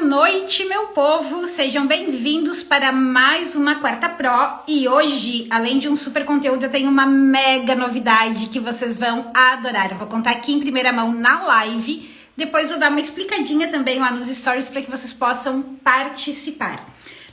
noite, meu povo! Sejam bem-vindos para mais uma Quarta Pro. E hoje, além de um super conteúdo, eu tenho uma mega novidade que vocês vão adorar. Eu vou contar aqui em primeira mão na live. Depois vou dar uma explicadinha também lá nos stories para que vocês possam participar.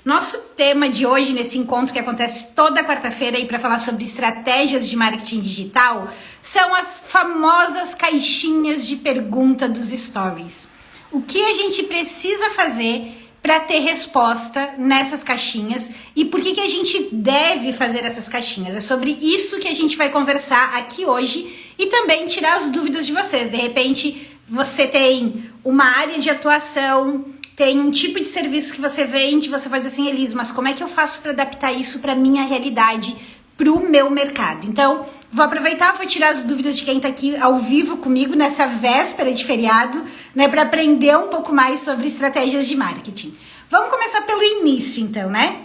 Nosso tema de hoje, nesse encontro que acontece toda quarta-feira aí para falar sobre estratégias de marketing digital, são as famosas caixinhas de pergunta dos stories. O que a gente precisa fazer para ter resposta nessas caixinhas e por que a gente deve fazer essas caixinhas. É sobre isso que a gente vai conversar aqui hoje e também tirar as dúvidas de vocês. De repente, você tem uma área de atuação, tem um tipo de serviço que você vende, você vai dizer assim, Elis, mas como é que eu faço para adaptar isso para minha realidade, para o meu mercado? Então, vou aproveitar, vou tirar as dúvidas de quem está aqui ao vivo comigo nessa véspera de feriado, né, para aprender um pouco mais sobre estratégias de marketing. Vamos começar pelo início, então, né?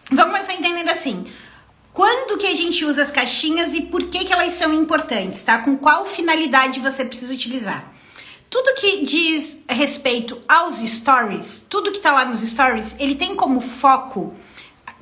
Vamos começar entendendo assim, quando que a gente usa as caixinhas e por que elas são importantes, tá? Com qual finalidade você precisa utilizar? Tudo que diz respeito aos stories, tudo que tá lá nos stories, ele tem como foco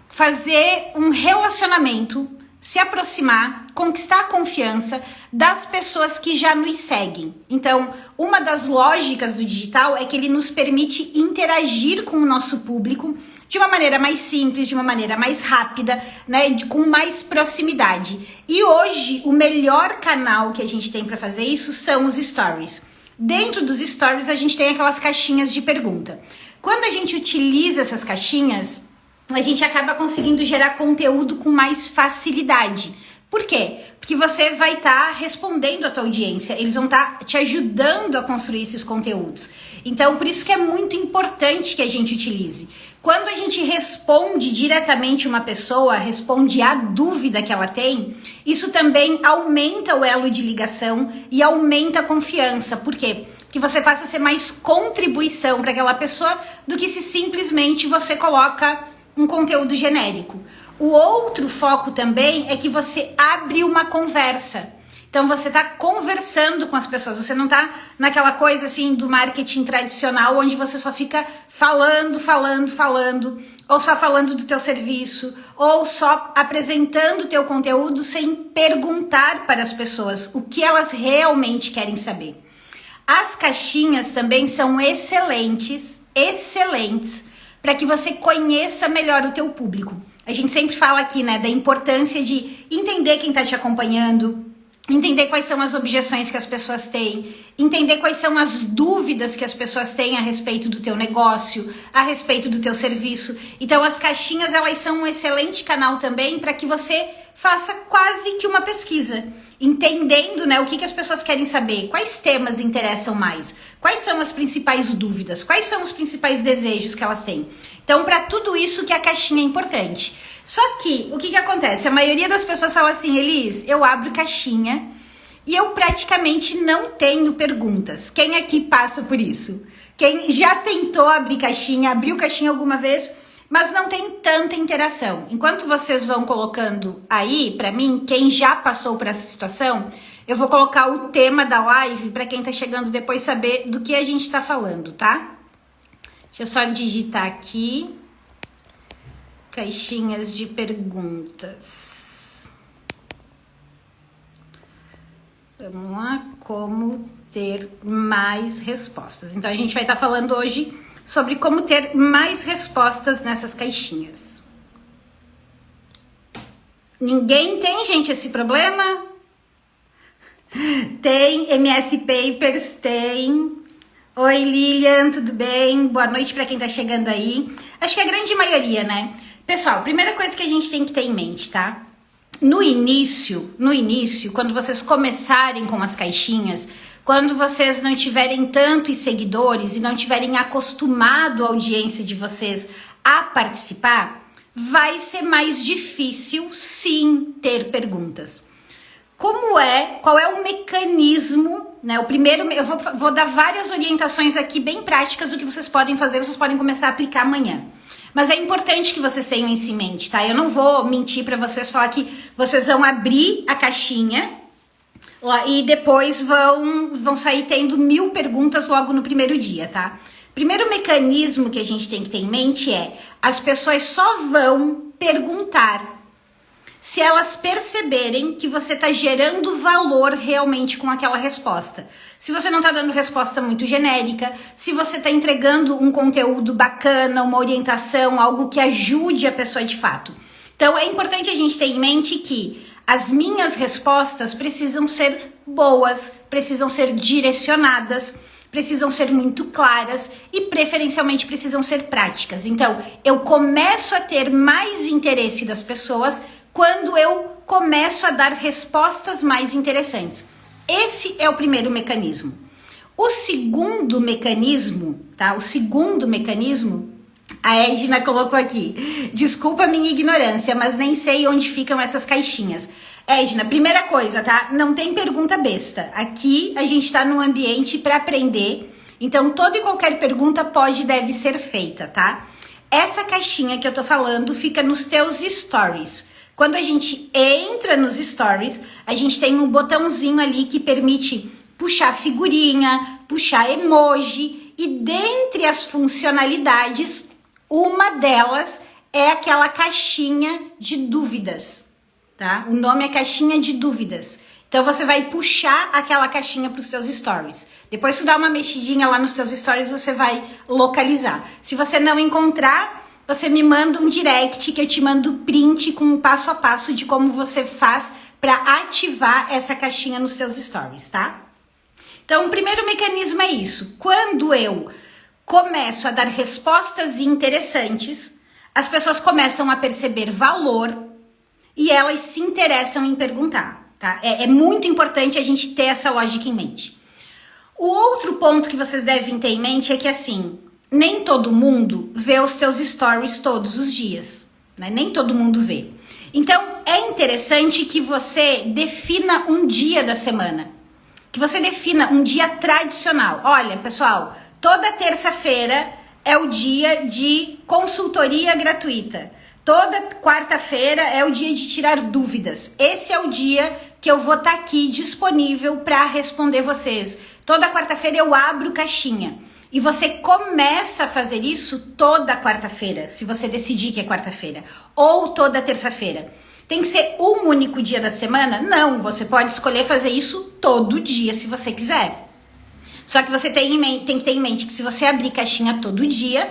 fazer um relacionamento, se aproximar, conquistar a confiança das pessoas que já nos seguem. Então, uma das lógicas do digital é que ele nos permite interagir com o nosso público de uma maneira mais simples, de uma maneira mais rápida, né, com mais proximidade. E hoje, o melhor canal que a gente tem para fazer isso são os stories. Dentro dos stories, a gente tem aquelas caixinhas de pergunta. Quando a gente utiliza essas caixinhas, a gente acaba conseguindo gerar conteúdo com mais facilidade. Por quê? Porque você vai estar respondendo à tua audiência, eles vão estar te ajudando a construir esses conteúdos. Então, por isso que é muito importante que a gente utilize. Quando a gente responde diretamente uma pessoa, responde a dúvida que ela tem, isso também aumenta o elo de ligação e aumenta a confiança. Por quê? Porque você passa a ser mais contribuição para aquela pessoa do que se simplesmente você coloca um conteúdo genérico. O outro foco também é que você abre uma conversa. Então você está conversando com as pessoas, você não está naquela coisa assim do marketing tradicional, onde você só fica falando, ou só falando do teu serviço, ou só apresentando o teu conteúdo sem perguntar para as pessoas o que elas realmente querem saber. As caixinhas também são excelentes para que você conheça melhor o teu público. A gente sempre fala aqui, né, da importância de entender quem está te acompanhando, entender quais são as objeções que as pessoas têm, entender quais são as dúvidas que as pessoas têm a respeito do teu negócio, a respeito do teu serviço. Então as caixinhas, elas são um excelente canal também para que você faça quase que uma pesquisa, entendendo, né, o que as pessoas querem saber, quais temas interessam mais, quais são as principais dúvidas, quais são os principais desejos que elas têm. Então, para tudo isso que a caixinha é importante. Só que, o que acontece? A maioria das pessoas fala assim, Elis, eu abro caixinha e eu praticamente não tenho perguntas. Quem aqui passa por isso? Quem já tentou abrir caixinha, abriu caixinha alguma vez, mas não tem tanta interação. Enquanto vocês vão colocando aí, para mim, quem já passou por essa situação, eu vou colocar o tema da live para quem tá chegando depois saber do que a gente tá falando, tá? Deixa eu só digitar aqui. Caixinhas de perguntas. Vamos lá, como ter mais respostas. Então, a gente vai estar falando hoje sobre como ter mais respostas nessas caixinhas. Ninguém tem, gente, esse problema? Tem, MS Papers tem. Oi, Lilian, tudo bem? Boa noite para quem tá chegando aí. Acho que a grande maioria, né? Pessoal, primeira coisa que a gente tem que ter em mente, tá? No início, quando vocês começarem com as caixinhas, quando vocês não tiverem tantos seguidores e não tiverem acostumado a audiência de vocês a participar, vai ser mais difícil, sim, ter perguntas. Qual é o mecanismo, né? O primeiro, eu vou dar várias orientações aqui bem práticas do que vocês podem fazer, vocês podem começar a aplicar amanhã. Mas é importante que vocês tenham isso em mente, tá? Eu não vou mentir para vocês, falar que vocês vão abrir a caixinha e depois vão sair tendo 1000 perguntas logo no primeiro dia, tá? Primeiro mecanismo que a gente tem que ter em mente é: as pessoas só vão perguntar se elas perceberem que você está gerando valor realmente com aquela resposta. Se você não está dando resposta muito genérica, se você está entregando um conteúdo bacana, uma orientação, algo que ajude a pessoa de fato. Então é importante a gente ter em mente que as minhas respostas precisam ser boas, precisam ser direcionadas, precisam ser muito claras e preferencialmente precisam ser práticas. Então, eu começo a ter mais interesse das pessoas quando eu começo a dar respostas mais interessantes. Esse é o primeiro mecanismo. O segundo mecanismo, tá? O segundo mecanismo, a Edna colocou aqui. Desculpa a minha ignorância, mas nem sei onde ficam essas caixinhas. Edna, primeira coisa, tá? Não tem pergunta besta. Aqui a gente tá num ambiente para aprender, então toda e qualquer pergunta pode e deve ser feita, tá? Essa caixinha que eu tô falando fica nos teus stories. Quando a gente entra nos stories, a gente tem um botãozinho ali que permite puxar figurinha, puxar emoji, e dentre as funcionalidades, uma delas é aquela caixinha de dúvidas, tá? O nome é caixinha de dúvidas. Então você vai puxar aquela caixinha para os seus stories. Depois tu dá uma mexidinha lá nos seus stories, você vai localizar. Se você não encontrar, você me manda um direct que eu te mando print com um passo a passo de como você faz para ativar essa caixinha nos seus stories, tá? Então, o primeiro mecanismo é isso. Quando eu começo a dar respostas interessantes, as pessoas começam a perceber valor e elas se interessam em perguntar, tá? É muito importante a gente ter essa lógica em mente. O outro ponto que vocês devem ter em mente é que, assim, nem todo mundo vê os teus stories todos os dias, né? Nem todo mundo vê. Então, é interessante que você defina um dia da semana, que você defina um dia tradicional. Olha, pessoal, toda terça-feira é o dia de consultoria gratuita. Toda quarta-feira é o dia de tirar dúvidas. Esse é o dia que eu vou estar aqui disponível para responder vocês. Toda quarta-feira eu abro caixinha. E você começa a fazer isso toda quarta-feira, se você decidir que é quarta-feira, ou toda terça-feira. Tem que ser um único dia da semana? Não, você pode escolher fazer isso todo dia, se você quiser. Só que você tem que ter em mente que se você abrir caixinha todo dia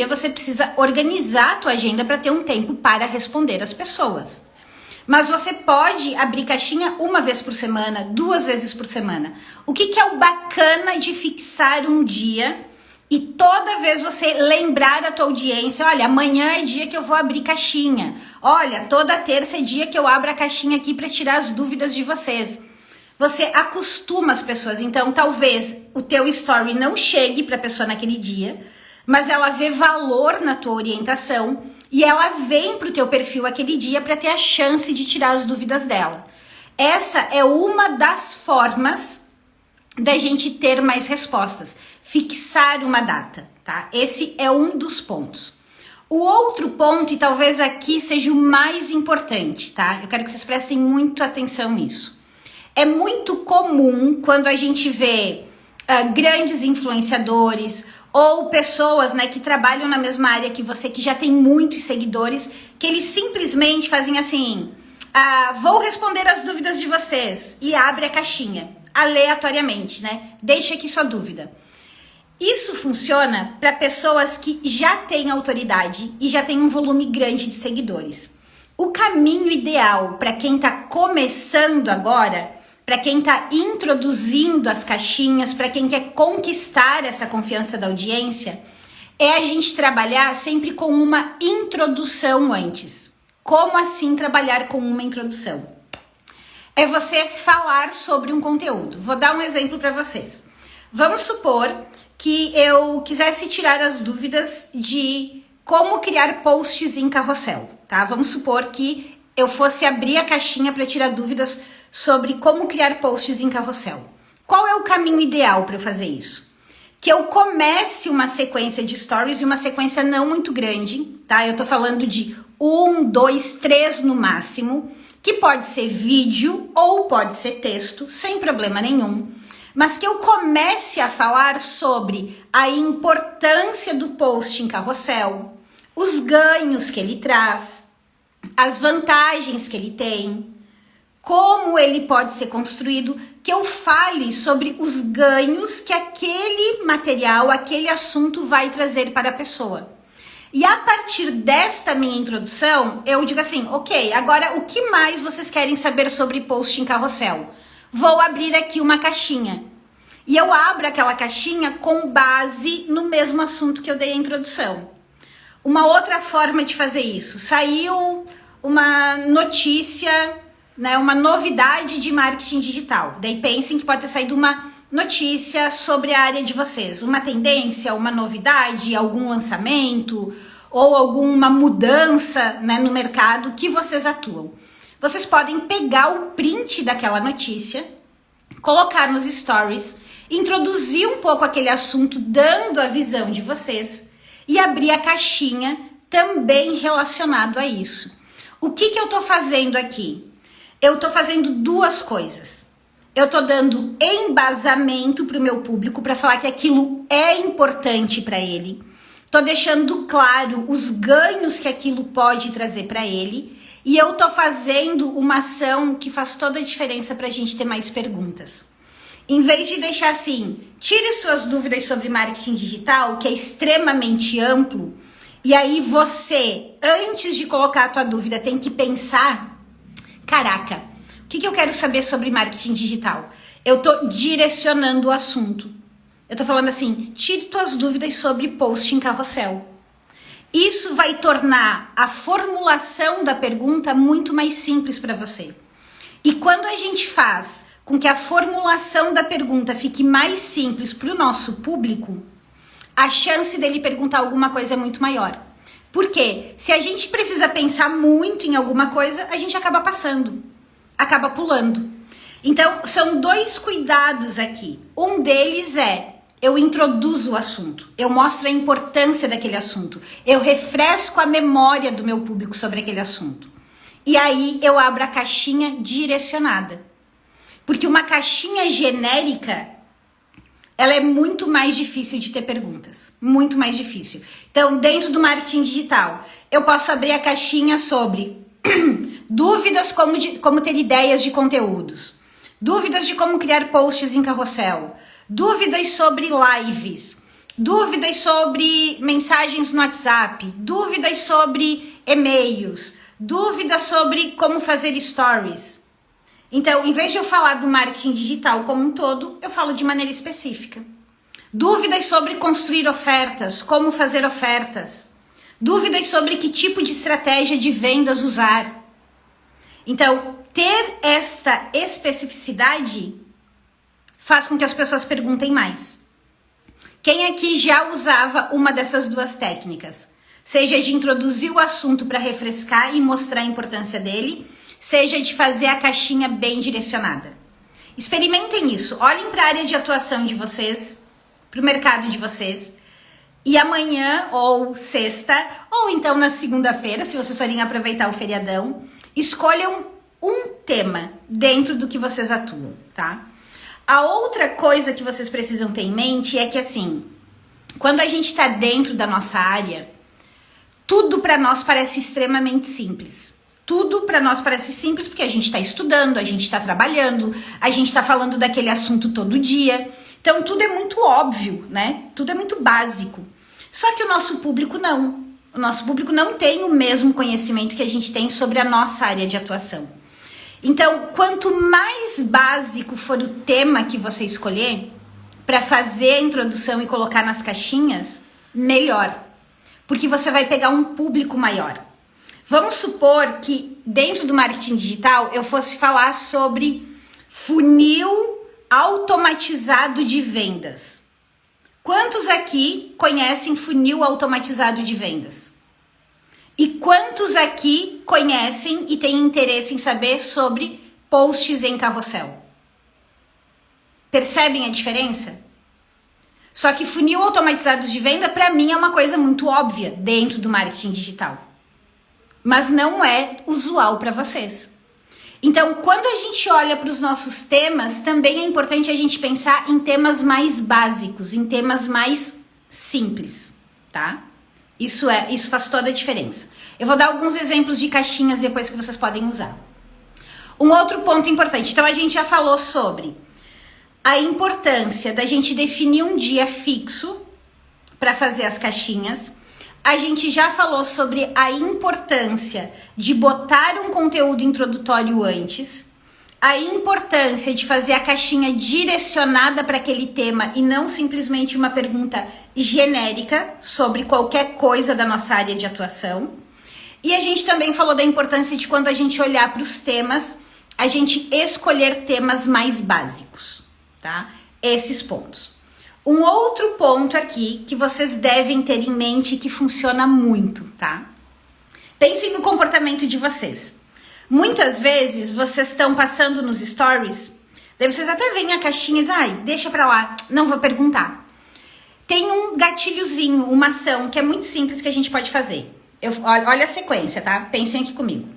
você precisa organizar a tua agenda para ter um tempo para responder as pessoas. Mas você pode abrir caixinha uma vez por semana, 2 vezes por semana. O que é o bacana de fixar um dia e toda vez você lembrar a tua audiência: olha, amanhã é dia que eu vou abrir caixinha. Olha, toda terça é dia que eu abro a caixinha aqui para tirar as dúvidas de vocês. Você acostuma as pessoas, então talvez o teu story não chegue para a pessoa naquele dia, mas ela vê valor na tua orientação e ela vem para o teu perfil aquele dia para ter a chance de tirar as dúvidas dela. Essa é uma das formas da gente ter mais respostas. Fixar uma data, tá? Esse é um dos pontos. O outro ponto, e talvez aqui seja o mais importante, tá? Eu quero que vocês prestem muito atenção nisso. É muito comum quando a gente vê grandes influenciadores ou pessoas, né, que trabalham na mesma área que você, que já tem muitos seguidores, que eles simplesmente fazem assim: vou responder as dúvidas de vocês, e abre a caixinha, aleatoriamente, né? Deixa aqui sua dúvida. Isso funciona para pessoas que já têm autoridade e já têm um volume grande de seguidores. O caminho ideal para quem está começando agora, para quem está introduzindo as caixinhas, para quem quer conquistar essa confiança da audiência, é a gente trabalhar sempre com uma introdução antes. Como assim trabalhar com uma introdução? É você falar sobre um conteúdo. Vou dar um exemplo para vocês. Vamos supor que eu quisesse tirar as dúvidas de como criar posts em carrossel, tá? Vamos supor que eu fosse abrir a caixinha para tirar dúvidas sobre como criar posts em carrossel. Qual é o caminho ideal para eu fazer isso? Que eu comece uma sequência de stories e uma sequência não muito grande, tá? Eu tô falando de 1, 2, 3 no máximo, que pode ser vídeo ou pode ser texto, sem problema nenhum. mas que eu comece a falar sobre a importância do post em carrossel, os ganhos que ele traz, as vantagens que ele tem, como ele pode ser construído, que eu fale sobre os ganhos que aquele material, aquele assunto vai trazer para a pessoa. E a partir desta minha introdução, eu digo assim, ok, agora o que mais vocês querem saber sobre post em carrossel? Vou abrir aqui uma caixinha. E eu abro aquela caixinha com base no mesmo assunto que eu dei a introdução. Uma outra forma de fazer isso, saiu uma notícia, né, uma novidade de marketing digital. Daí pensem que pode ter saído uma notícia sobre a área de vocês, uma tendência, uma novidade, algum lançamento ou alguma mudança, né, no mercado que vocês atuam. Vocês podem pegar o print daquela notícia, colocar nos stories, introduzir um pouco aquele assunto, dando a visão de vocês e abrir a caixinha também relacionado a isso. O que eu tô fazendo aqui? Eu tô fazendo duas coisas. Eu tô dando embasamento para o meu público para falar que aquilo é importante para ele. Tô deixando claro os ganhos que aquilo pode trazer para ele. E eu tô fazendo uma ação que faz toda a diferença para a gente ter mais perguntas. Em vez de deixar assim, tire suas dúvidas sobre marketing digital, que é extremamente amplo, e aí você, antes de colocar a tua dúvida, tem que pensar, caraca, o que eu quero saber sobre marketing digital? Eu tô direcionando o assunto. Eu tô falando assim, tire tuas dúvidas sobre post em carrossel. Isso vai tornar a formulação da pergunta muito mais simples para você. E quando a gente faz com que a formulação da pergunta fique mais simples para o nosso público, a chance dele perguntar alguma coisa é muito maior. Por quê? Se a gente precisa pensar muito em alguma coisa, a gente acaba passando, acaba pulando. Então, são dois cuidados aqui. Um deles é, eu introduzo o assunto, eu mostro a importância daquele assunto, eu refresco a memória do meu público sobre aquele assunto. E aí eu abro a caixinha direcionada. Porque uma caixinha genérica, ela é muito mais difícil de ter perguntas. Muito mais difícil. Então, dentro do marketing digital, eu posso abrir a caixinha sobre dúvidas como ter ideias de conteúdos. Dúvidas de como criar posts em carrossel. Dúvidas sobre lives. Dúvidas sobre mensagens no WhatsApp. Dúvidas sobre e-mails. Dúvidas sobre como fazer stories. Então, em vez de eu falar do marketing digital como um todo, eu falo de maneira específica. Dúvidas sobre construir ofertas, como fazer ofertas. Dúvidas sobre que tipo de estratégia de vendas usar. Então, ter esta especificidade faz com que as pessoas perguntem mais. Quem aqui já usava uma dessas duas técnicas? Seja de introduzir o assunto para refrescar e mostrar a importância dele, seja de fazer a caixinha bem direcionada. Experimentem isso, olhem para a área de atuação de vocês, para o mercado de vocês, e amanhã ou sexta, ou então na segunda-feira, se vocês forem aproveitar o feriadão, escolham um tema dentro do que vocês atuam, tá? A outra coisa que vocês precisam ter em mente é que, assim, quando a gente está dentro da nossa área, tudo para nós parece extremamente simples. Tudo para nós parece simples porque a gente está estudando, a gente está trabalhando, a gente está falando daquele assunto todo dia. Então, tudo é muito óbvio, né? Tudo é muito básico. Só que o nosso público não. O nosso público não tem o mesmo conhecimento que a gente tem sobre a nossa área de atuação. Então, quanto mais básico for o tema que você escolher para fazer a introdução e colocar nas caixinhas, melhor. Porque você vai pegar um público maior. Vamos supor que dentro do marketing digital eu fosse falar sobre funil automatizado de vendas. Quantos aqui conhecem funil automatizado de vendas? E quantos aqui conhecem e têm interesse em saber sobre posts em carrossel? Percebem a diferença? Só que funil automatizado de venda, para mim, é uma coisa muito óbvia dentro do marketing digital. Mas não é usual para vocês. Então, quando a gente olha para os nossos temas, também é importante a gente pensar em temas mais básicos, em temas mais simples, tá? Isso faz toda a diferença. Eu vou dar alguns exemplos de caixinhas depois que vocês podem usar. Um outro ponto importante. Então, a gente já falou sobre a importância da gente definir um dia fixo para fazer as caixinhas. A gente já falou sobre a importância de botar um conteúdo introdutório antes, a importância de fazer a caixinha direcionada para aquele tema e não simplesmente uma pergunta genérica sobre qualquer coisa da nossa área de atuação. E a gente também falou da importância de quando a gente olhar para os temas, a gente escolher temas mais básicos, tá? Esses pontos. Um outro ponto aqui que vocês devem ter em mente que funciona muito, tá? Pensem no comportamento de vocês. Muitas vezes vocês estão passando nos stories, daí vocês até veem a caixinha e dizem, ai, deixa pra lá, não vou perguntar. Tem um gatilhozinho, uma ação que é muito simples que a gente pode fazer. Olha a sequência, tá? Pensem aqui comigo.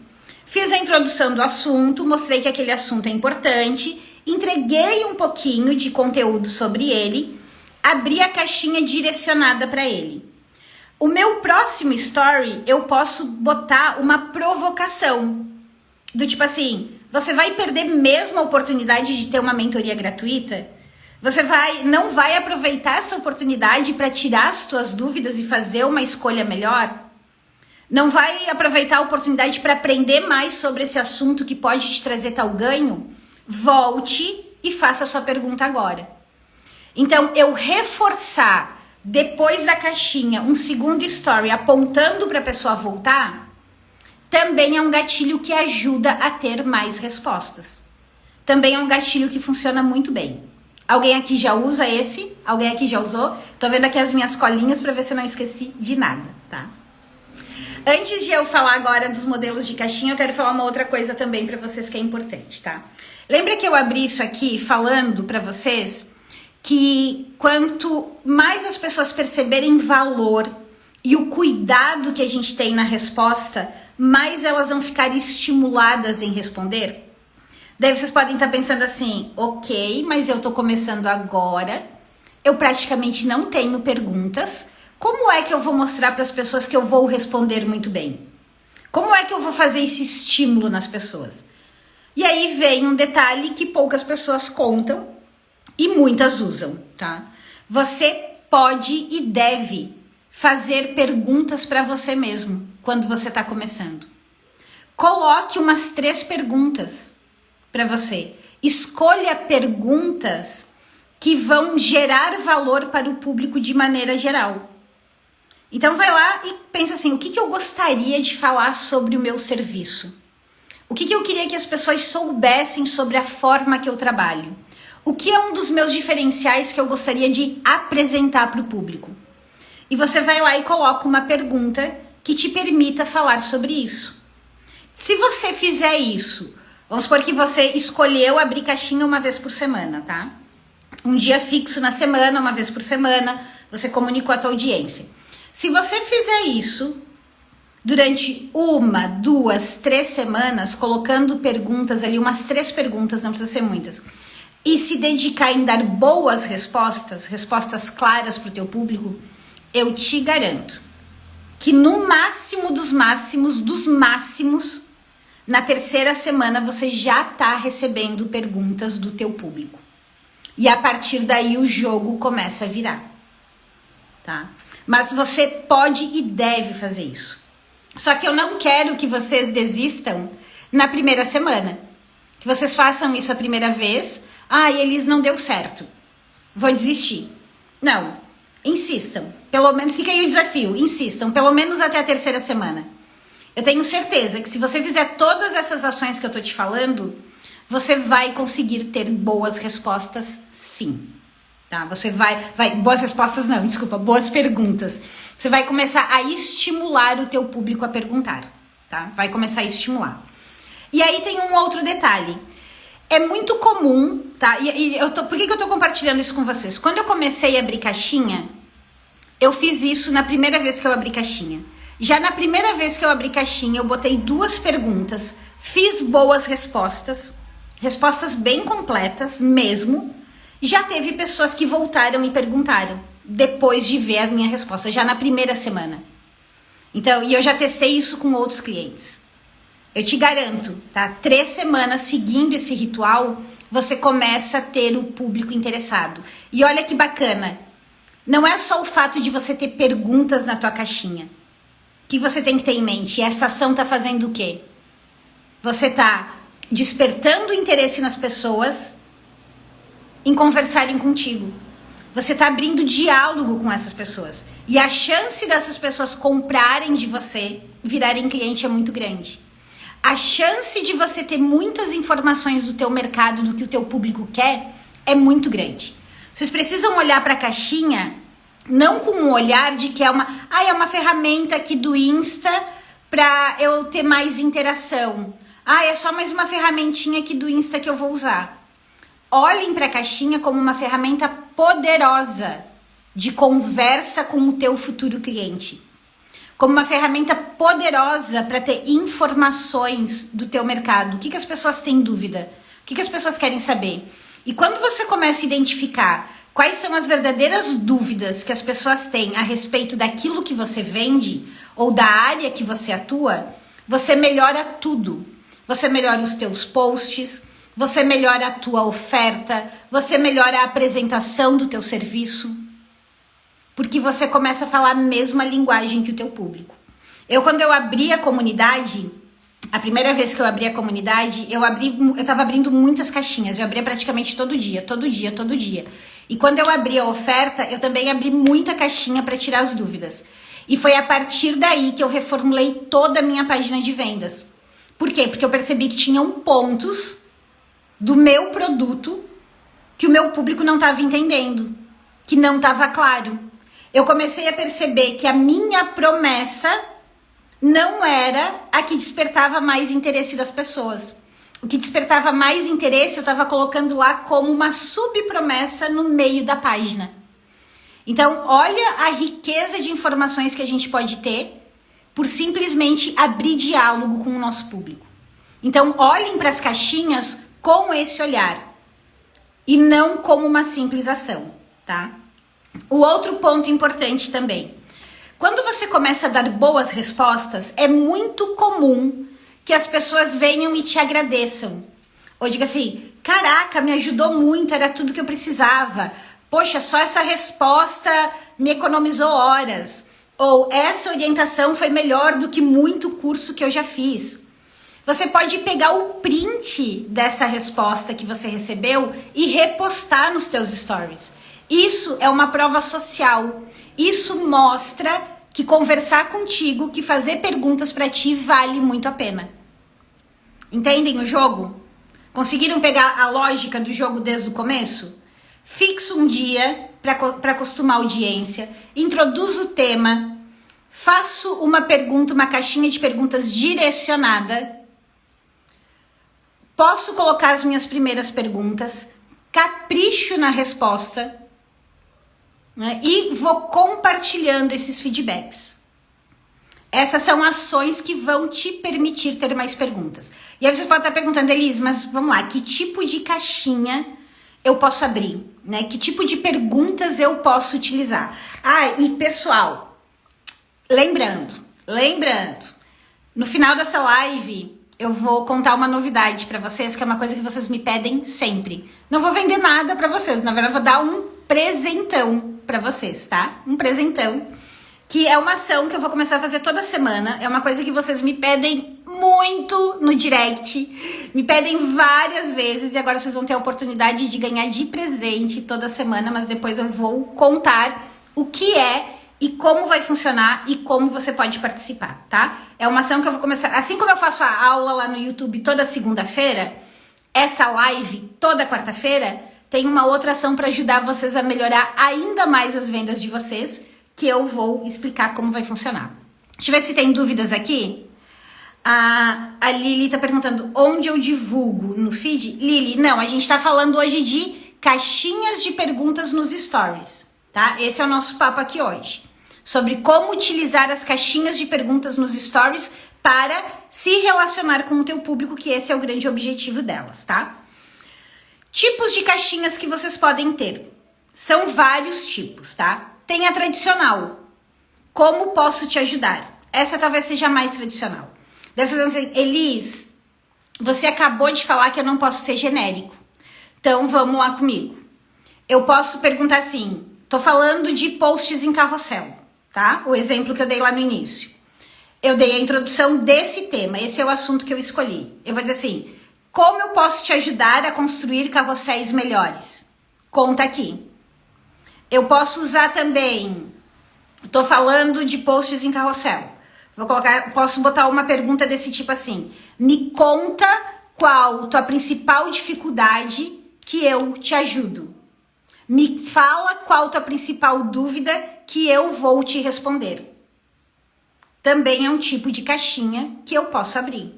Fiz a introdução do assunto, mostrei que aquele assunto é importante, entreguei um pouquinho de conteúdo sobre ele, abri a caixinha direcionada para ele. O meu próximo story, eu posso botar uma provocação. Do tipo assim, você vai perder mesmo a oportunidade de ter uma mentoria gratuita? Você não vai aproveitar essa oportunidade para tirar as suas dúvidas e fazer uma escolha melhor? Não vai aproveitar a oportunidade para aprender mais sobre esse assunto que pode te trazer tal ganho? Volte e faça a sua pergunta agora. Então, eu reforçar depois da caixinha um segundo story apontando para a pessoa voltar, também é um gatilho que ajuda a ter mais respostas. Também é um gatilho que funciona muito bem. Alguém aqui já usa esse? Alguém aqui já usou? Tô vendo aqui as minhas colinhas para ver se eu não esqueci de nada, tá? Antes de eu falar agora dos modelos de caixinha, eu quero falar uma outra coisa também para vocês que é importante, tá? Lembra que eu abri isso aqui falando para vocês que quanto mais as pessoas perceberem valor e o cuidado que a gente tem na resposta, mais elas vão ficar estimuladas em responder? Daí vocês podem estar pensando assim, ok, mas eu tô começando agora, eu praticamente não tenho perguntas, como é que eu vou mostrar para as pessoas que eu vou responder muito bem? Como é que eu vou fazer esse estímulo nas pessoas? E aí vem um detalhe que poucas pessoas contam, e muitas usam, tá? Você pode e deve fazer perguntas para você mesmo quando você está começando. Coloque umas 3 perguntas para você. Escolha perguntas que vão gerar valor para o público de maneira geral. Então vai lá e pensa assim, o que eu gostaria de falar sobre o meu serviço? O que eu queria que as pessoas soubessem sobre a forma que eu trabalho? O que é um dos meus diferenciais que eu gostaria de apresentar para o público? E você vai lá e coloca uma pergunta que te permita falar sobre isso. Se você fizer isso, vamos supor que você escolheu abrir caixinha uma vez por semana, tá? Um dia fixo na semana, uma vez por semana, você comunicou a tua audiência. Se você fizer isso durante 1, 2, 3 semanas, colocando perguntas ali, umas 3 perguntas, não precisa ser muitas, e se dedicar em dar boas respostas, respostas claras para o teu público, eu te garanto que no máximo dos máximos, na 3ª semana você já está recebendo perguntas do teu público. E a partir daí o jogo começa a virar, tá? Mas você pode e deve fazer isso. Só que eu não quero que vocês desistam na 1ª semana. Que vocês façam isso a primeira vez. Ah, Elis, não deu certo. Vou desistir. Não. Insistam. Pelo menos, fica aí o desafio. Insistam, pelo menos até a 3ª semana. Eu tenho certeza que se você fizer todas essas ações que eu tô te falando, você vai conseguir ter boas respostas, sim. Tá? Você vai boas respostas não, desculpa, boas perguntas. Você vai começar a estimular o teu público a perguntar, tá? Vai começar a estimular. E aí tem um outro detalhe. É muito comum, tá? Por que eu tô compartilhando isso com vocês? Quando eu comecei a abrir caixinha, eu fiz isso na primeira vez que eu abri caixinha. Já na primeira vez que eu abri caixinha, eu botei 2 perguntas, fiz boas respostas, respostas bem completas mesmo. Já teve pessoas que voltaram e perguntaram, depois de ver a minha resposta, já na primeira semana. Então, e eu já testei isso com outros clientes. Eu te garanto, tá? 3 semanas seguindo esse ritual, você começa a ter o público interessado. E olha que bacana, não é só o fato de você ter perguntas na tua caixinha. O que você tem que ter em mente? Essa ação tá fazendo o quê? Você tá despertando interesse nas pessoas em conversarem contigo. Você tá abrindo diálogo com essas pessoas. E a chance dessas pessoas comprarem de você, virarem cliente, é muito grande. A chance de você ter muitas informações do teu mercado, do que o teu público quer, é muito grande. Vocês precisam olhar para a caixinha, não com um olhar de que é uma ferramenta aqui do Insta para eu ter mais interação. É só mais uma ferramentinha aqui do Insta que eu vou usar. Olhem para a caixinha como uma ferramenta poderosa de conversa com o teu futuro cliente. Como uma ferramenta poderosa para ter informações do teu mercado. O que as pessoas têm dúvida? O que as pessoas querem saber? E quando você começa a identificar quais são as verdadeiras dúvidas que as pessoas têm a respeito daquilo que você vende ou da área que você atua, você melhora tudo. Você melhora os teus posts, você melhora a tua oferta, você melhora a apresentação do teu serviço. Porque você começa a falar a mesma linguagem que o teu público. Quando eu abri a comunidade, a primeira vez que eu abri a comunidade, eu tava abrindo muitas caixinhas, eu abria praticamente todo dia. E quando eu abri a oferta, eu também abri muita caixinha para tirar as dúvidas. E foi a partir daí que eu reformulei toda a minha página de vendas. Por quê? Porque eu percebi que tinham pontos do meu produto que o meu público não estava entendendo, que não estava claro. Eu comecei a perceber que a minha promessa não era a que despertava mais interesse das pessoas. O que despertava mais interesse eu estava colocando lá como uma subpromessa no meio da página. Então, olha a riqueza de informações que a gente pode ter por simplesmente abrir diálogo com o nosso público. Então, olhem para as caixinhas com esse olhar e não como uma simples ação, tá? O outro ponto importante também. Quando você começa a dar boas respostas, é muito comum que as pessoas venham e te agradeçam. Ou diga assim, caraca, me ajudou muito, era tudo que eu precisava. Poxa, só essa resposta me economizou horas. Ou essa orientação foi melhor do que muito curso que eu já fiz. Você pode pegar o print dessa resposta que você recebeu e repostar nos teus stories. Isso é uma prova social. Isso mostra que conversar contigo, que fazer perguntas para ti vale muito a pena. Entendem o jogo? Conseguiram pegar a lógica do jogo desde o começo? Fixa um dia para acostumar a audiência, introduzo o tema, faço uma pergunta, uma caixinha de perguntas direcionada, posso colocar as minhas primeiras perguntas, capricho na resposta, né? E vou compartilhando esses feedbacks. Essas são ações que vão te permitir ter mais perguntas. E aí você pode estar perguntando, Elise, mas vamos lá, que tipo de caixinha eu posso abrir? Né? Que tipo de perguntas eu posso utilizar? E pessoal, lembrando, no final dessa live eu vou contar uma novidade para vocês, que é uma coisa que vocês me pedem sempre. Não vou vender nada para vocês, na verdade vou dar um presentão para vocês, tá? Um presentão, que é uma ação que eu vou começar a fazer toda semana. É uma coisa que vocês me pedem muito no direct, me pedem várias vezes, e agora vocês vão ter a oportunidade de ganhar de presente toda semana, mas depois eu vou contar o que é e como vai funcionar e como você pode participar, tá? É uma ação que eu vou começar, assim como eu faço a aula lá no YouTube toda segunda-feira, essa live toda quarta-feira, tem uma outra ação para ajudar vocês a melhorar ainda mais as vendas de vocês, que eu vou explicar como vai funcionar. Deixa eu ver se tem dúvidas aqui. A Lili tá perguntando onde eu divulgo no feed. Lili, não, a gente tá falando hoje de caixinhas de perguntas nos stories, tá? Esse é o nosso papo aqui hoje. sobre como utilizar as caixinhas de perguntas nos stories para se relacionar com o teu público, que esse é o grande objetivo delas, tá? Tipos de caixinhas que vocês podem ter. São vários tipos, tá? Tem a tradicional. Como posso te ajudar? Essa talvez seja a mais tradicional. Deve ser assim, Elis, você acabou de falar que eu não posso ser genérico. Então, vamos lá comigo. Eu posso perguntar assim, tô falando de posts em carrossel, tá? O exemplo que eu dei lá no início. Eu dei a introdução desse tema, esse é o assunto que eu escolhi. Eu vou dizer assim, como eu posso te ajudar a construir carrosséis melhores? Conta aqui. Eu posso usar também, tô falando de posts em carrossel. Posso botar uma pergunta desse tipo assim, me conta qual tua principal dificuldade que eu te ajudo. Me fala qual tua principal dúvida que eu vou te responder. Também é um tipo de caixinha que eu posso abrir.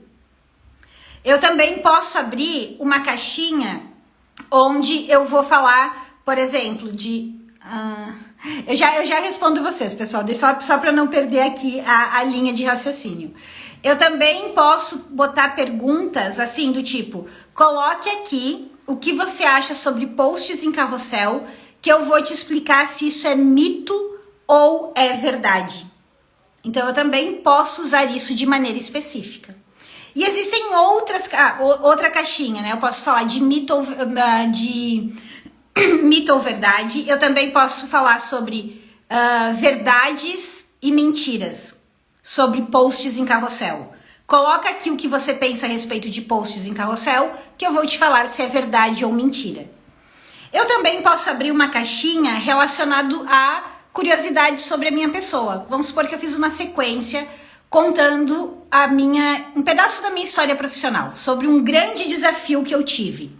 Eu também posso abrir uma caixinha onde eu vou falar, por exemplo, de... Eu já respondo vocês, pessoal, só para não perder aqui a linha de raciocínio. Eu também posso botar perguntas assim do tipo, coloque aqui o que você acha sobre posts em carrossel, que eu vou te explicar se isso é mito ou é verdade. Então, eu também posso usar isso de maneira específica. E existem outra caixinha, né? Eu posso falar de mito ou verdade. Eu também posso falar sobre verdades e mentiras sobre posts em carrossel. Coloca aqui o que você pensa a respeito de posts em carrossel, que eu vou te falar se é verdade ou mentira. Eu também posso abrir uma caixinha relacionada a curiosidades sobre a minha pessoa. Vamos supor que eu fiz uma sequência contando um pedaço da minha história profissional, sobre um grande desafio que eu tive.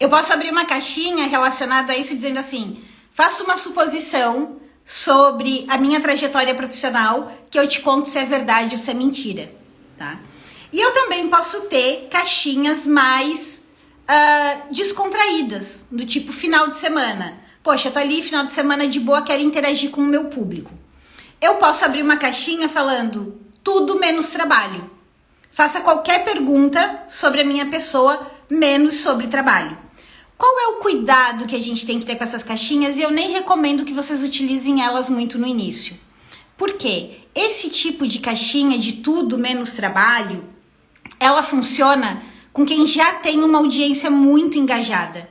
Eu posso abrir uma caixinha relacionada a isso dizendo assim, faça uma suposição sobre a minha trajetória profissional, que eu te conto se é verdade ou se é mentira, tá? E eu também posso ter caixinhas mais descontraídas, do tipo final de semana. Poxa, eu tô ali final de semana de boa, quero interagir com o meu público. Eu posso abrir uma caixinha falando tudo menos trabalho. Faça qualquer pergunta sobre a minha pessoa, menos sobre trabalho. Qual é o cuidado que a gente tem que ter com essas caixinhas? E eu nem recomendo que vocês utilizem elas muito no início. Por quê? Esse tipo de caixinha de tudo menos trabalho, ela funciona com quem já tem uma audiência muito engajada.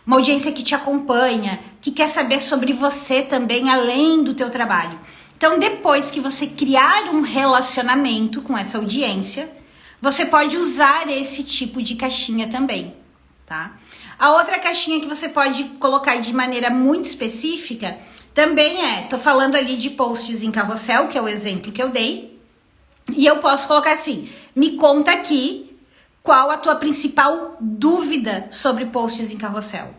Uma audiência que te acompanha, que quer saber sobre você também, além do teu trabalho. Então, depois que você criar um relacionamento com essa audiência, você pode usar esse tipo de caixinha também, tá? A outra caixinha que você pode colocar de maneira muito específica também tô falando ali de posts em carrossel, que é o exemplo que eu dei, e eu posso colocar assim, me conta aqui qual a tua principal dúvida sobre posts em carrossel.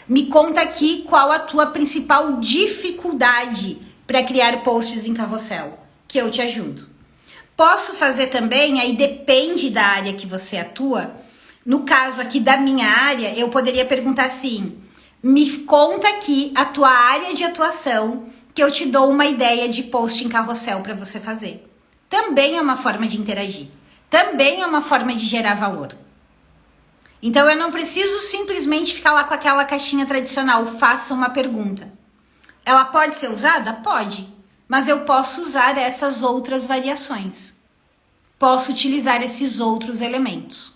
Me conta aqui qual a tua principal dificuldade para criar posts em carrossel, que eu te ajudo. Posso fazer também, aí depende da área que você atua. No caso aqui da minha área, eu poderia perguntar assim, me conta aqui a tua área de atuação, que eu te dou uma ideia de post em carrossel para você fazer. Também é uma forma de interagir. Também é uma forma de gerar valor. Então, eu não preciso simplesmente ficar lá com aquela caixinha tradicional, faça uma pergunta. Ela pode ser usada? Pode. Mas eu posso usar essas outras variações. Posso utilizar esses outros elementos.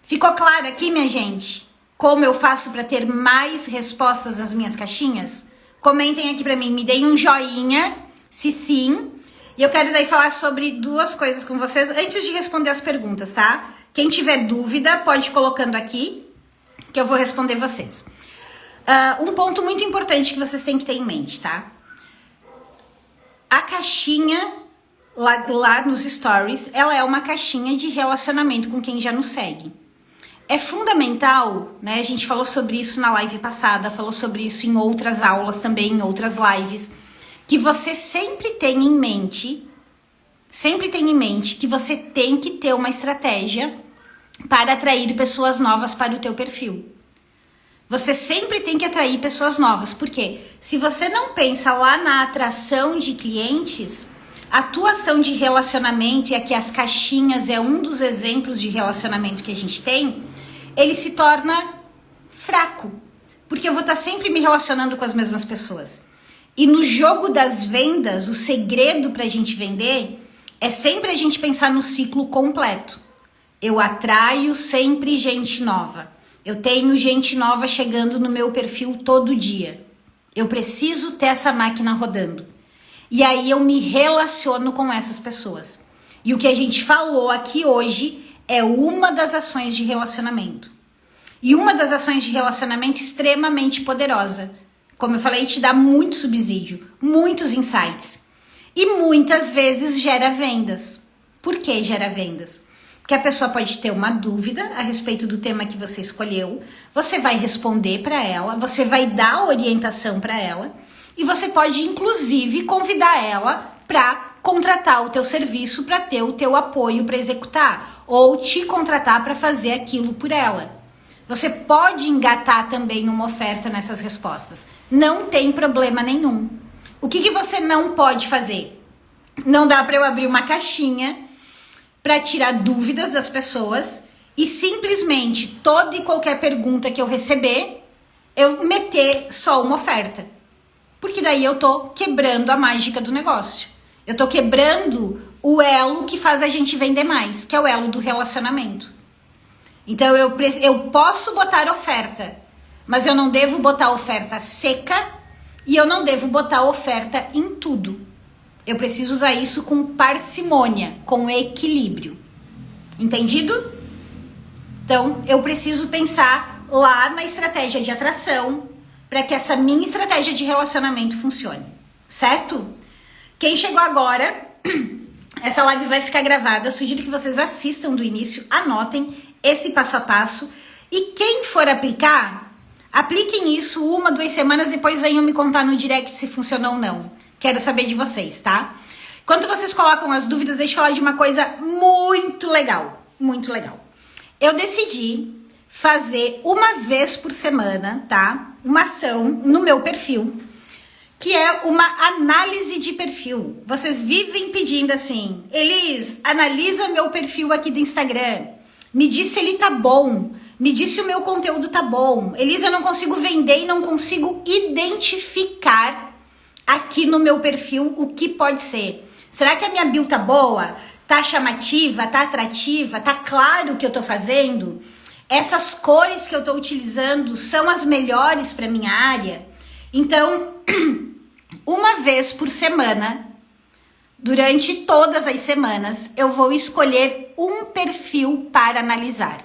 Ficou claro aqui, minha gente? Como eu faço para ter mais respostas nas minhas caixinhas? Comentem aqui para mim, me deem um joinha, se sim. E eu quero daí falar sobre duas coisas com vocês antes de responder as perguntas, tá? Quem tiver dúvida, pode ir colocando aqui, que eu vou responder vocês. Um ponto muito importante que vocês têm que ter em mente, tá? A caixinha lá nos stories, ela é uma caixinha de relacionamento com quem já nos segue. É fundamental, né? A gente falou sobre isso na live passada, falou sobre isso em outras aulas também, em outras lives, que você sempre tenha em mente que você tem que ter uma estratégia para atrair pessoas novas para o teu perfil. Você sempre tem que atrair pessoas novas, porque se você não pensa lá na atração de clientes, a tua ação de relacionamento, e aqui as caixinhas é um dos exemplos de relacionamento que a gente tem, ele se torna fraco, porque eu vou estar sempre me relacionando com as mesmas pessoas. E no jogo das vendas, o segredo para a gente vender é sempre a gente pensar no ciclo completo. Eu atraio sempre gente nova. Eu tenho gente nova chegando no meu perfil todo dia. Eu preciso ter essa máquina rodando. E aí eu me relaciono com essas pessoas. E o que a gente falou aqui hoje é uma das ações de relacionamento. E uma das ações de relacionamento extremamente poderosa. Como eu falei, te dá muito subsídio, muitos insights. E muitas vezes gera vendas. Por que gera vendas? Porque a pessoa pode ter uma dúvida a respeito do tema que você escolheu, você vai responder para ela, você vai dar orientação para ela e você pode inclusive convidar ela para contratar o teu serviço, para ter o teu apoio para executar ou te contratar para fazer aquilo por ela. Você pode engatar também uma oferta nessas respostas. Não tem problema nenhum. O que você não pode fazer? Não dá para eu abrir uma caixinha para tirar dúvidas das pessoas e simplesmente toda e qualquer pergunta que eu receber, eu meter só uma oferta. Porque daí eu tô quebrando a mágica do negócio. Eu tô quebrando o elo que faz a gente vender mais, que é o elo do relacionamento. Então eu posso botar oferta, mas eu não devo botar oferta seca e eu não devo botar oferta em tudo. Eu preciso usar isso com parcimônia, com equilíbrio. Entendido? Então, eu preciso pensar lá na estratégia de atração para que essa minha estratégia de relacionamento funcione. Certo? Quem chegou agora, essa live vai ficar gravada. Sugiro que vocês assistam do início, anotem esse passo a passo. E quem for aplicar, apliquem isso 1, 2 semanas, depois venham me contar no direct se funcionou ou não. Quero saber de vocês, tá? Enquanto vocês colocam as dúvidas, deixa eu falar de uma coisa muito legal. Muito legal. Eu decidi fazer uma vez por semana, tá? Uma ação no meu perfil, que é uma análise de perfil. Vocês vivem pedindo assim, Elis, analisa meu perfil aqui do Instagram. Me diz se ele tá bom. Me diz se o meu conteúdo tá bom. Elis, eu não consigo vender e não consigo identificar aqui no meu perfil o que pode ser. Será que a minha bio tá boa? Tá chamativa? Tá atrativa? Tá claro o que eu tô fazendo? Essas cores que eu tô utilizando são as melhores para minha área? Então, uma vez por semana, durante todas as semanas, eu vou escolher um perfil para analisar.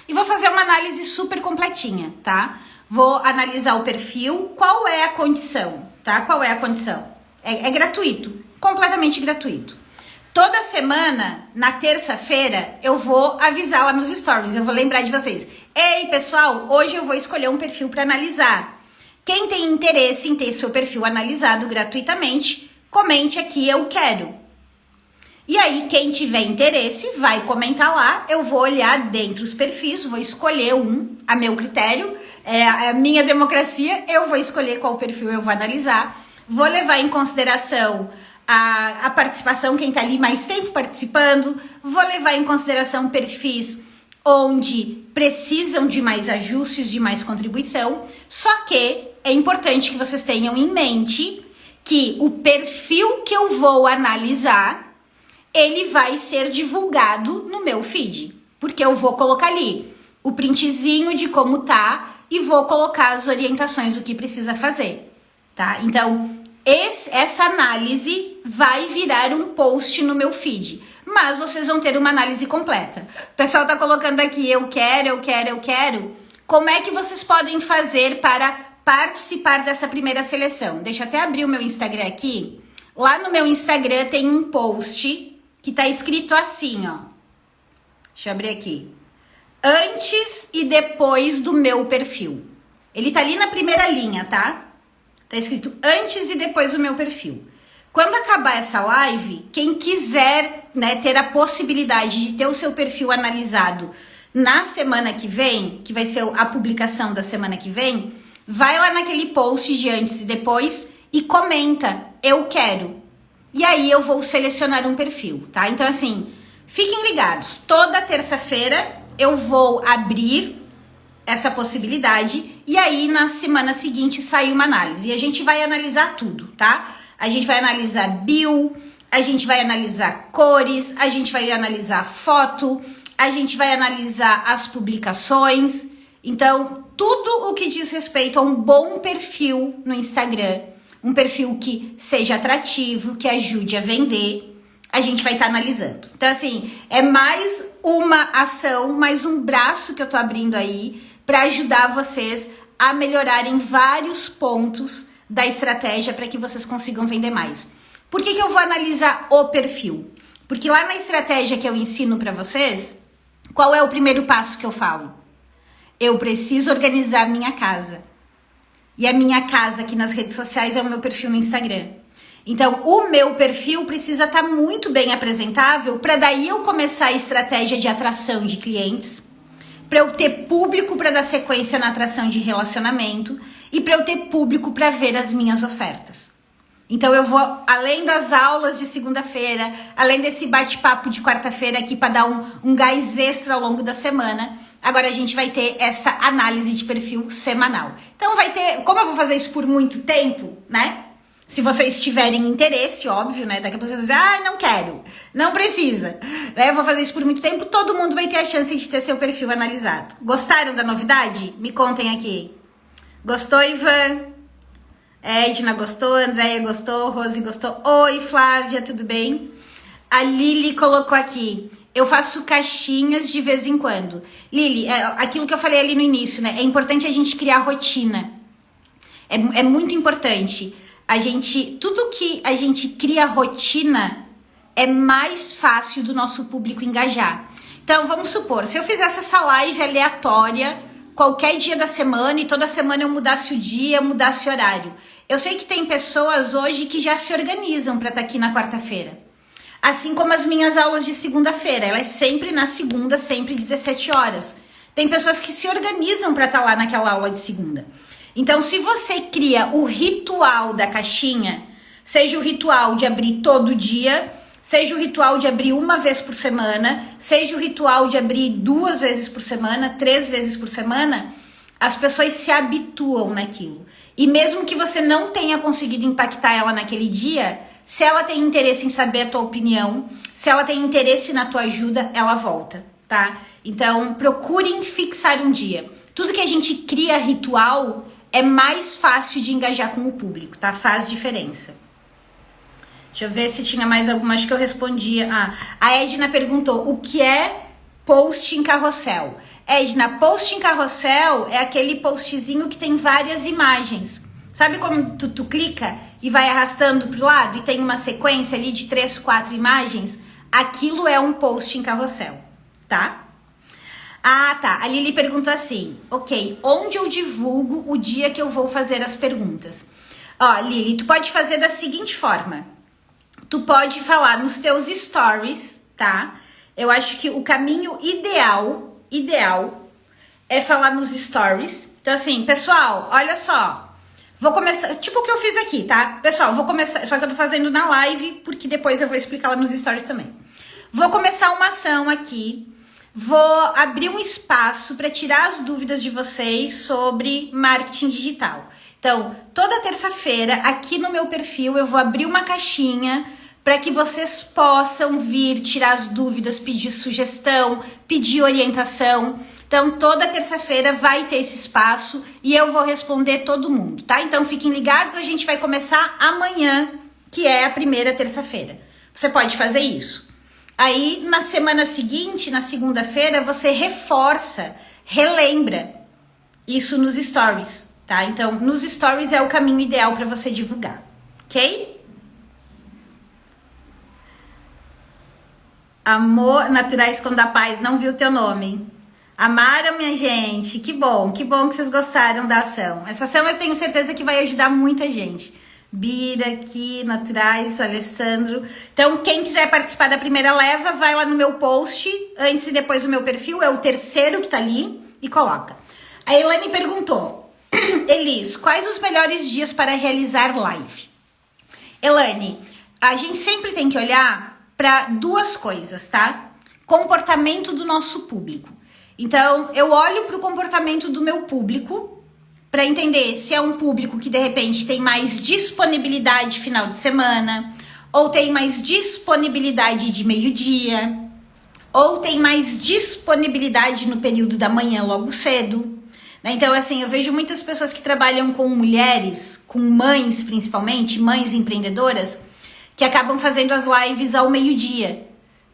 E vou fazer uma análise super completinha, tá? Vou analisar o perfil, qual é a condição, tá? Qual é a condição? É gratuito, completamente gratuito. Toda semana, na terça-feira, eu vou avisar lá nos stories, eu vou lembrar de vocês. Ei, pessoal, hoje eu vou escolher um perfil para analisar. Quem tem interesse em ter seu perfil analisado gratuitamente, comente aqui, eu quero. E aí, quem tiver interesse, vai comentar lá, eu vou olhar dentro os perfis, vou escolher um, a meu critério, é a minha democracia, eu vou escolher qual perfil eu vou analisar, vou levar em consideração a participação, quem tá ali mais tempo participando, vou levar em consideração perfis onde precisam de mais ajustes, de mais contribuição, só que é importante que vocês tenham em mente que o perfil que eu vou analisar, ele vai ser divulgado no meu feed, porque eu vou colocar ali o printzinho de como tá e vou colocar as orientações do que precisa fazer, tá? Então, essa análise vai virar um post no meu feed, mas vocês vão ter uma análise completa. O pessoal tá colocando aqui, eu quero. Como é que vocês podem fazer para participar dessa primeira seleção? Deixa eu até abrir o meu Instagram aqui. Lá no meu Instagram tem um post que tá escrito assim, ó. Deixa eu abrir aqui. Antes e depois do meu perfil. Ele tá ali na primeira linha, tá? Tá escrito antes e depois do meu perfil. Quando acabar essa live, quem quiser, né, ter a possibilidade de ter o seu perfil analisado Na semana que vem, que vai ser a publicação da semana que vem, vai lá naquele post de antes e depois e comenta, eu quero. E aí eu vou selecionar um perfil, tá? Então assim, fiquem ligados, toda terça-feira eu vou abrir essa possibilidade e aí na semana seguinte sai uma análise. E a gente vai analisar tudo, tá? A gente vai analisar bio, a gente vai analisar cores, a gente vai analisar foto, a gente vai analisar as publicações. Então, tudo o que diz respeito a um bom perfil no Instagram, um perfil que seja atrativo, que ajude a vender, a gente vai estar analisando. Então, assim, é mais uma ação, mais um braço que eu tô abrindo aí para ajudar vocês a melhorarem vários pontos da estratégia para que vocês consigam vender mais. Por que eu vou analisar o perfil? Porque lá na estratégia que eu ensino para vocês, qual é o primeiro passo que eu falo? Eu preciso organizar a minha casa. E a minha casa aqui nas redes sociais é o meu perfil no Instagram. Então, o meu perfil precisa estar muito bem apresentável para daí eu começar a estratégia de atração de clientes, para eu ter público para dar sequência na atração de relacionamento e para eu ter público para ver as minhas ofertas. Então eu vou, além das aulas de segunda-feira, além desse bate-papo de quarta-feira aqui para dar um gás extra ao longo da semana, agora a gente vai ter essa análise de perfil semanal. Então vai ter, como eu vou fazer isso por muito tempo, né? Se vocês tiverem interesse, óbvio, né? Daqui a pouco vocês vão dizer, não quero, não precisa. Né? Eu vou fazer isso por muito tempo, todo mundo vai ter a chance de ter seu perfil analisado. Gostaram da novidade? Me contem aqui. Gostou, Ivan? Edna gostou, Andréia gostou, Rose gostou. Oi, Flávia, tudo bem? A Lili colocou aqui, eu faço caixinhas de vez em quando. Lili, aquilo que eu falei ali no início, né? É importante a gente criar rotina. É muito importante. Tudo que a gente cria rotina é mais fácil do nosso público engajar. Então, vamos supor, se eu fizesse essa live aleatória, qualquer dia da semana e toda semana eu mudasse o dia, mudasse o horário. Eu sei que tem pessoas hoje que já se organizam para estar aqui na quarta-feira. Assim como as minhas aulas de segunda-feira, elas sempre na segunda, sempre 17 horas. Tem pessoas que se organizam para estar lá naquela aula de segunda. Então, se você cria o ritual da caixinha, seja o ritual de abrir todo dia, seja o ritual de abrir uma vez por semana, seja o ritual de abrir 2 vezes por semana, 3 vezes por semana, as pessoas se habituam naquilo. E mesmo que você não tenha conseguido impactar ela naquele dia, se ela tem interesse em saber a tua opinião, se ela tem interesse na tua ajuda, ela volta, tá? Então, procurem fixar um dia. Tudo que a gente cria ritual é mais fácil de engajar com o público, tá? Faz diferença. Deixa eu ver se tinha mais alguma, acho que eu respondi. A Edna perguntou, o que é post em carrossel? Edna, post em carrossel é aquele postzinho que tem várias imagens. Sabe como tu clica e vai arrastando pro lado e tem uma sequência ali de 3, 4 imagens? Aquilo é um post em carrossel, tá? Ah, tá. A Lili perguntou assim, ok, onde eu divulgo o dia que eu vou fazer as perguntas? Ó, Lili, tu pode fazer da seguinte forma. Tu pode falar nos teus stories, tá? Eu acho que o caminho ideal é falar nos stories. Então assim, pessoal, olha só. Vou começar, tipo o que eu fiz aqui, tá? Pessoal, vou começar, só que eu tô fazendo na live, porque depois eu vou explicar lá nos stories também. Vou começar uma ação aqui. Vou abrir um espaço para tirar as dúvidas de vocês sobre marketing digital. Então, toda terça-feira, aqui no meu perfil, eu vou abrir uma caixinha para que vocês possam vir tirar as dúvidas, pedir sugestão, pedir orientação. Então, toda terça-feira vai ter esse espaço e eu vou responder todo mundo, tá? Então, fiquem ligados, a gente vai começar amanhã, que é a primeira terça-feira. Você pode fazer isso. Aí, na semana seguinte, na segunda-feira, você reforça, relembra isso nos stories, tá? Então, nos stories é o caminho ideal para você divulgar, ok? Amor Naturais com da Paz, não vi o teu nome. Amaram, minha gente? Que bom que vocês gostaram da ação. Essa ação eu tenho certeza que vai ajudar muita gente. Bira aqui, Naturais, Alessandro. Então, quem quiser participar da primeira leva, vai lá no meu post, antes e depois do meu perfil, é o terceiro que tá ali, e coloca. A Elaine perguntou, Elis, quais os melhores dias para realizar live? Elaine, a gente sempre tem que olhar para duas coisas, tá? Comportamento do nosso público. Então, eu olho para o comportamento do meu público para entender se é um público que de repente tem mais disponibilidade final de semana, ou tem mais disponibilidade de meio-dia, ou tem mais disponibilidade no período da manhã logo cedo. Então, assim, eu vejo muitas pessoas que trabalham com mulheres, com mães principalmente, mães empreendedoras, que acabam fazendo as lives ao meio-dia,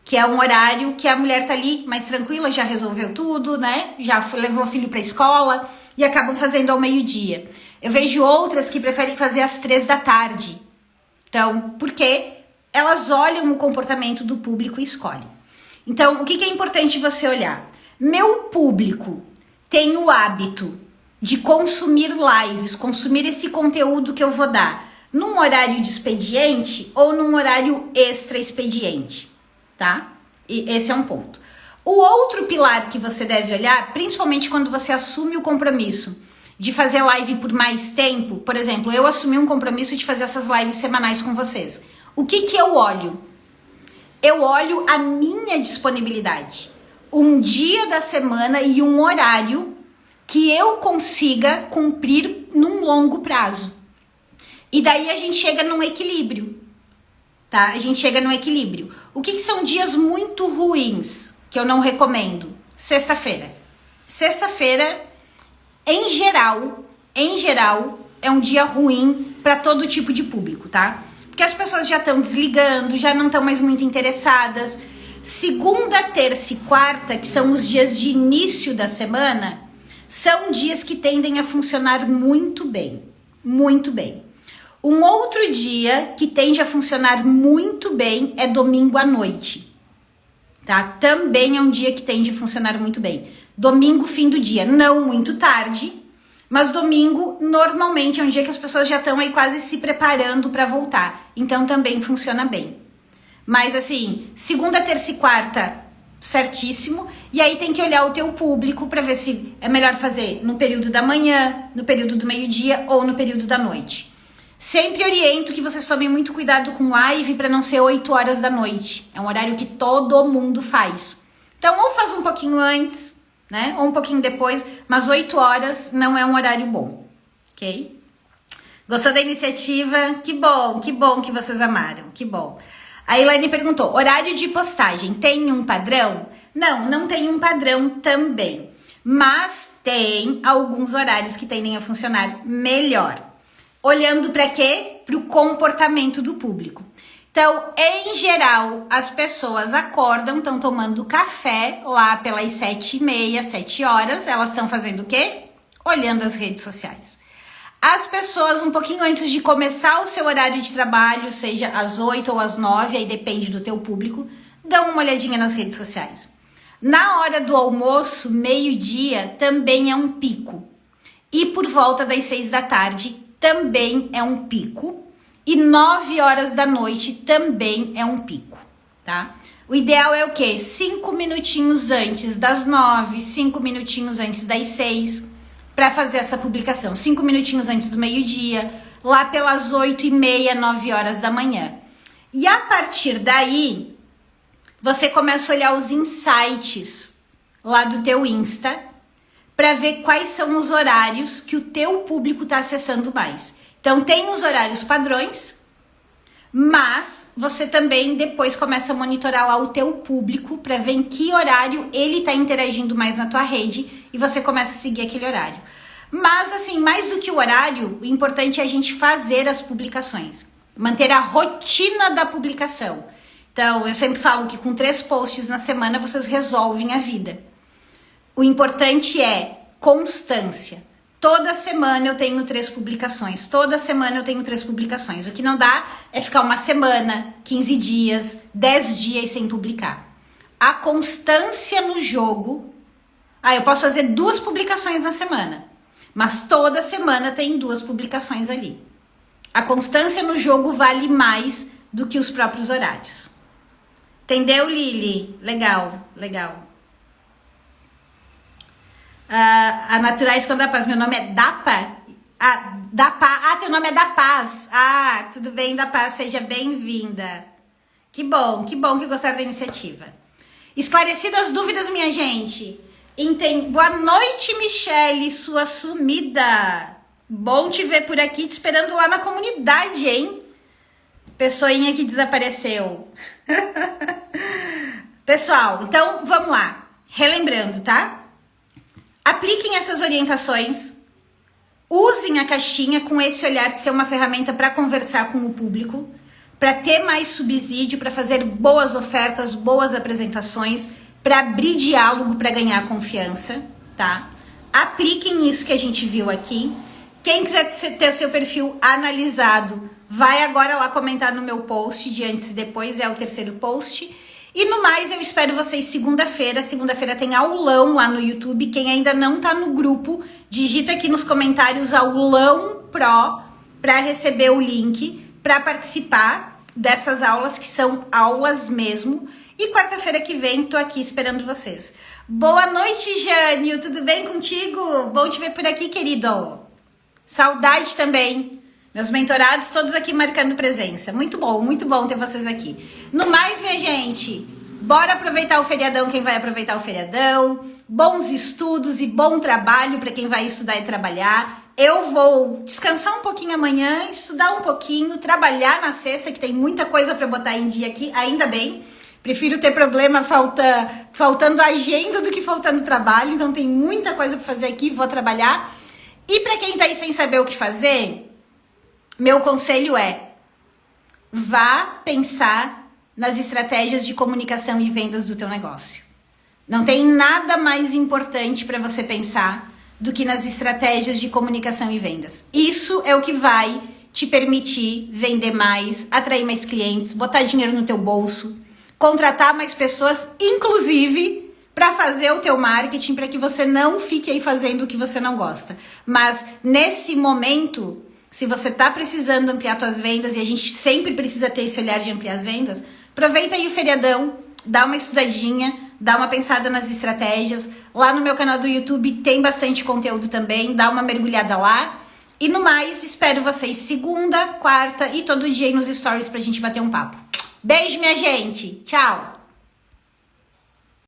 que é um horário que a mulher tá ali mais tranquila, já resolveu tudo, né? Já levou o filho pra escola e acabam fazendo ao meio-dia. Eu vejo outras que preferem fazer às 3 da tarde. Então, porque elas olham o comportamento do público e escolhem. Então, o que é importante você olhar? Meu público tem o hábito de consumir lives, consumir esse conteúdo que eu vou dar num horário de expediente ou num horário extra expediente, tá? E esse é um ponto. O outro pilar que você deve olhar, principalmente quando você assume o compromisso de fazer live por mais tempo, por exemplo, eu assumi um compromisso de fazer essas lives semanais com vocês. O que eu olho? Eu olho a minha disponibilidade. Um dia da semana e um horário que eu consiga cumprir num longo prazo. E daí a gente chega num equilíbrio, tá? A gente chega num equilíbrio. O que são dias muito ruins que eu não recomendo? Sexta-feira. Sexta-feira, em geral, é um dia ruim para todo tipo de público, tá? Porque as pessoas já estão desligando, já não estão mais muito interessadas. Segunda, terça e quarta, que são os dias de início da semana, são dias que tendem a funcionar muito bem. Muito bem. Um outro dia que tende a funcionar muito bem é domingo à noite, tá? Também é um dia que tende a funcionar muito bem. Domingo, fim do dia, não muito tarde, mas domingo normalmente é um dia que as pessoas já estão aí quase se preparando para voltar. Então também funciona bem. Mas assim, segunda, terça e quarta, certíssimo. E aí tem que olhar o teu público para ver se é melhor fazer no período da manhã, no período do meio-dia ou no período da noite. Sempre oriento que vocês tomem muito cuidado com live para não ser 8 horas da noite. É um horário que todo mundo faz. Então, ou faz um pouquinho antes, né? Ou um pouquinho depois, mas 8 horas não é um horário bom, ok? Gostou da iniciativa? Que bom que vocês amaram, que bom. A Elaine perguntou, horário de postagem tem um padrão? Não tem um padrão também, mas tem alguns horários que tendem a funcionar melhor. Olhando para quê? Para o comportamento do público. Então, em geral, as pessoas acordam, estão tomando café lá pelas 7h30, 7 horas. Elas estão fazendo o quê? Olhando as redes sociais. As pessoas, um pouquinho antes de começar o seu horário de trabalho, seja às 8 ou às 9, aí depende do teu público, dão uma olhadinha nas redes sociais. Na hora do almoço, meio-dia, também é um pico. E por volta das 6 da tarde, também é um pico, e 9 horas da noite também é um pico, tá? O ideal é o quê? 5 minutinhos antes das 9, 5 minutinhos antes das 6, para fazer essa publicação. 5 minutinhos antes do meio-dia, lá pelas 8h30, 9 horas da manhã. E a partir daí, você começa a olhar os insights lá do teu Insta, para ver quais são os horários que o teu público está acessando mais. Então, tem os horários padrões, mas você também depois começa a monitorar lá o teu público para ver em que horário ele está interagindo mais na tua rede e você começa a seguir aquele horário. Mas, assim, mais do que o horário, o importante é a gente fazer as publicações, manter a rotina da publicação. Então, eu sempre falo que com 3 posts na semana vocês resolvem a vida. O importante é constância. Toda semana eu tenho 3 publicações. Toda semana eu tenho 3 publicações. O que não dá é ficar uma semana, 15 dias, 10 dias sem publicar. A constância no jogo... eu posso fazer 2 publicações na semana. Mas toda semana tem 2 publicações ali. A constância no jogo vale mais do que os próprios horários. Entendeu, Lili? Legal, legal. A Naturais com da Paz. Meu nome é Dapa? Teu nome é Da Paz. Tudo bem, Da Paz. Seja bem-vinda. Que bom que gostaram da iniciativa. Esclarecidas as dúvidas, minha gente. Boa noite, Michele, sua sumida. Bom te ver por aqui, te esperando lá na comunidade, hein? Pessoinha que desapareceu. Pessoal, então vamos lá. Relembrando, tá? Apliquem essas orientações. Usem a caixinha com esse olhar de ser uma ferramenta para conversar com o público, para ter mais subsídio, para fazer boas ofertas, boas apresentações, para abrir diálogo, para ganhar confiança, tá? Apliquem isso que a gente viu aqui. Quem quiser ter seu perfil analisado, vai agora lá comentar no meu post de antes e depois, é o terceiro post. E no mais, eu espero vocês segunda-feira. Segunda-feira tem aulão lá no YouTube. Quem ainda não tá no grupo, digita aqui nos comentários aulão pro para receber o link para participar dessas aulas, que são aulas mesmo. E quarta-feira que vem, tô aqui esperando vocês. Boa noite, Jânio. Tudo bem contigo? Bom te ver por aqui, querido. Saudade também. Meus mentorados todos aqui marcando presença. Muito bom ter vocês aqui. No mais, minha gente, bora aproveitar o feriadão, quem vai aproveitar o feriadão. Bons estudos e bom trabalho para quem vai estudar e trabalhar. Eu vou descansar um pouquinho amanhã, estudar um pouquinho, trabalhar na sexta, que tem muita coisa para botar em dia aqui, ainda bem. Prefiro ter problema faltando agenda do que faltando trabalho, então tem muita coisa para fazer aqui, vou trabalhar. E para quem tá aí sem saber o que fazer, meu conselho é: vá pensar nas estratégias de comunicação e vendas do teu negócio. Não tem nada mais importante para você pensar do que nas estratégias de comunicação e vendas. Isso é o que vai te permitir vender mais, atrair mais clientes, botar dinheiro no teu bolso, contratar mais pessoas, inclusive para fazer o teu marketing, para que você não fique aí fazendo o que você não gosta. Mas nesse momento, se você tá precisando ampliar suas vendas, e a gente sempre precisa ter esse olhar de ampliar as vendas, aproveita aí o feriadão, dá uma estudadinha, dá uma pensada nas estratégias. Lá no meu canal do YouTube tem bastante conteúdo também, dá uma mergulhada lá. E no mais, espero vocês segunda, quarta e todo dia aí nos stories pra gente bater um papo. Beijo, minha gente! Tchau!